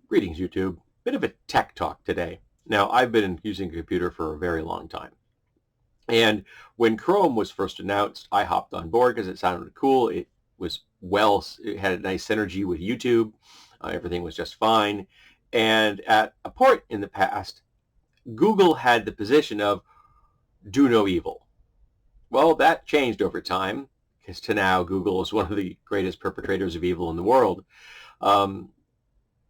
Greetings, YouTube. Bit of a tech talk today. Now, I've been using a computer for a very long time. And when Chrome was first announced, I hopped on board because it sounded cool. It had a nice synergy with YouTube. Everything was just fine. And at a point in the past, Google had the position of do no evil. Well, that changed over time because to now Google is one of the greatest perpetrators of evil in the world. Um,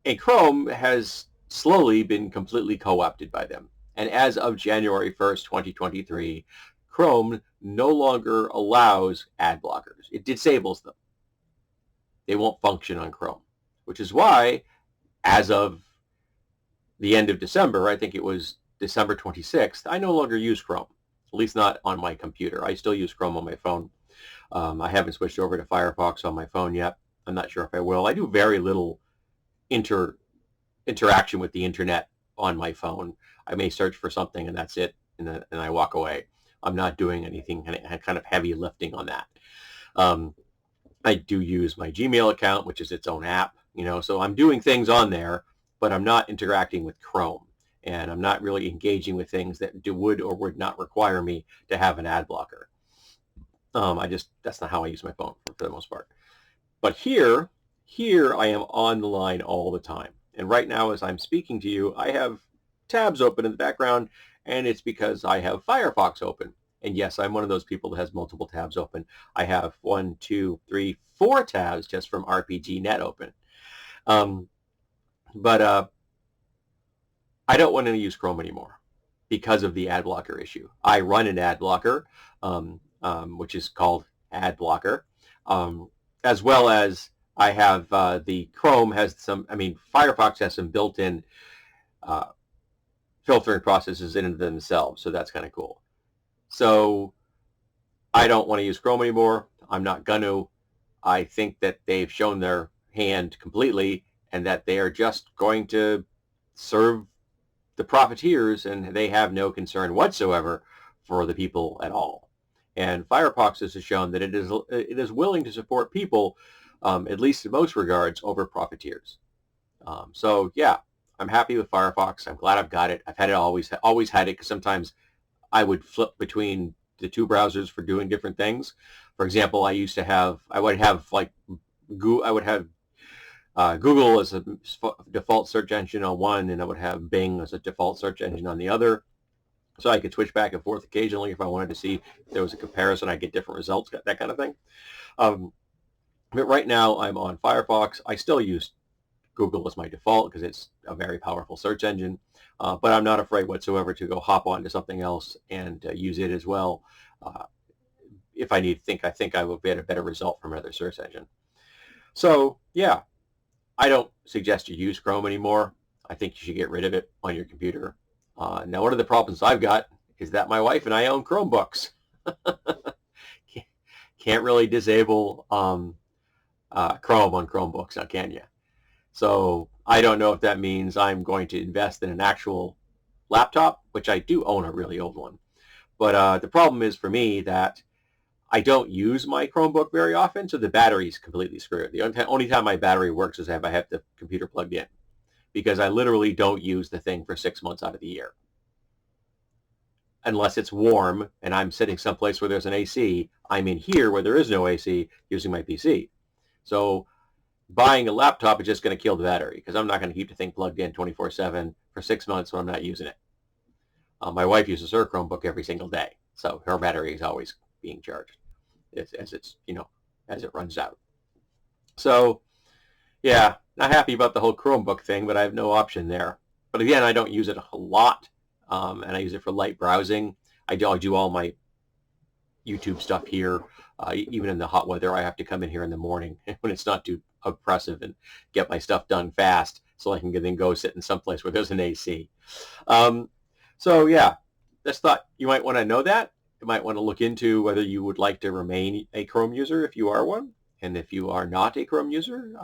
And Chrome has slowly been completely co-opted by them. And as of January 1st, 2023, Chrome no longer allows ad blockers. It disables them. They won't function on Chrome, which is why, as of the end of December, I think it was December 26th, I no longer use Chrome, at least not on my computer. I still use Chrome on my phone. I haven't switched over to Firefox on my phone yet. I'm not sure if I will. I do very little interaction with the internet on my phone. I may search for something and that's it, and I walk away. I'm not doing anything kind of heavy lifting on that. I do use my Gmail account, which is its own app, so I'm doing things on there, but I'm not interacting with Chrome, and I'm not really engaging with things that would or would not require me to have an ad blocker. That's not how I use my phone for the most part. But here I am on the line all the time. And right now, as I'm speaking to you, I have tabs open in the background, and it's because I have Firefox open. And yes, I'm one of those people that has multiple tabs open. I have 1, 2, 3, 4 tabs just from RPG.net open. But I don't want to use Chrome anymore because of the ad blocker issue. I run an ad blocker, which is called Ad Blocker, as well as I have the Chrome has Firefox has some built-in filtering processes in themselves, so that's kind of cool. So I don't want to use Chrome anymore. I'm not going to. I think that they've shown their hand completely and that they are just going to serve the profiteers, and they have no concern whatsoever for the people at all. And Firefox has shown that it is willing to support people, at least in most regards, over profiteers. So yeah, I'm happy with Firefox. I'm glad I've got it. I've had it always had it, because sometimes I would flip between the two browsers for doing different things. For example, I would have Google as a default search engine on one, and I would have Bing as a default search engine on the other. So I could switch back and forth occasionally if I wanted to see if there was a comparison. I get different results, that kind of thing. But right now I'm on Firefox. I still use Google as my default because it's a very powerful search engine. But I'm not afraid whatsoever to go hop on to something else and use it as well. If I think I will get a better result from another search engine. So yeah, I don't suggest you use Chrome anymore. I think you should get rid of it on your computer. Now, one of the problems I've got is that my wife and I own Chromebooks. Can't really disable Chrome on Chromebooks, now can you? So I don't know if that means I'm going to invest in an actual laptop, which I do own a really old one. But the problem is for me that I don't use my Chromebook very often, so the battery's completely screwed. The only time my battery works is if I have the computer plugged in, because I literally don't use the thing for 6 months out of the year. Unless it's warm and I'm sitting someplace where there's an AC, I'm in here where there is no AC using my PC. So buying a laptop is just going to kill the battery, because I'm not going to keep the thing plugged in 24/7 for 6 months when I'm not using it. My wife uses her Chromebook every single day, so her battery is always being charged as it runs out. So yeah, not happy about the whole Chromebook thing, but I have no option there. But again, I don't use it a lot, and I use it for light browsing. I do all my YouTube stuff here. Even in the hot weather, I have to come in here in the morning when it's not too oppressive and get my stuff done fast, so I can then go sit in someplace where there's an AC. So yeah, just thought you might want to know that. You might want to look into whether you would like to remain a Chrome user if you are one. And if you are not a Chrome user,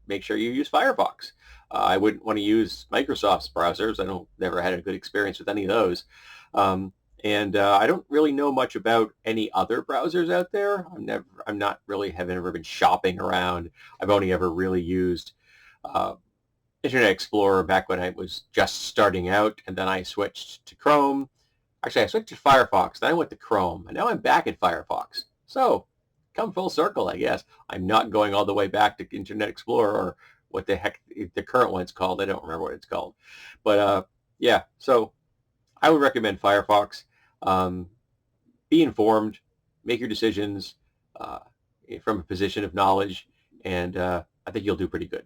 make sure you use Firefox. I wouldn't want to use Microsoft's browsers. Never had a good experience with any of those. And I don't really know much about any other browsers out there. Haven't ever been shopping around. I've only ever really used Internet Explorer back when I was just starting out, and then I switched to Chrome. Actually, I switched to Firefox, then I went to Chrome, and now I'm back at Firefox. So, come full circle, I guess. I'm not going all the way back to Internet Explorer or what the heck the current one's called. I don't remember what it's called. But yeah, so I would recommend Firefox. Um, be informed, make your decisions uh, from a position of knowledge, and I think you'll do pretty good.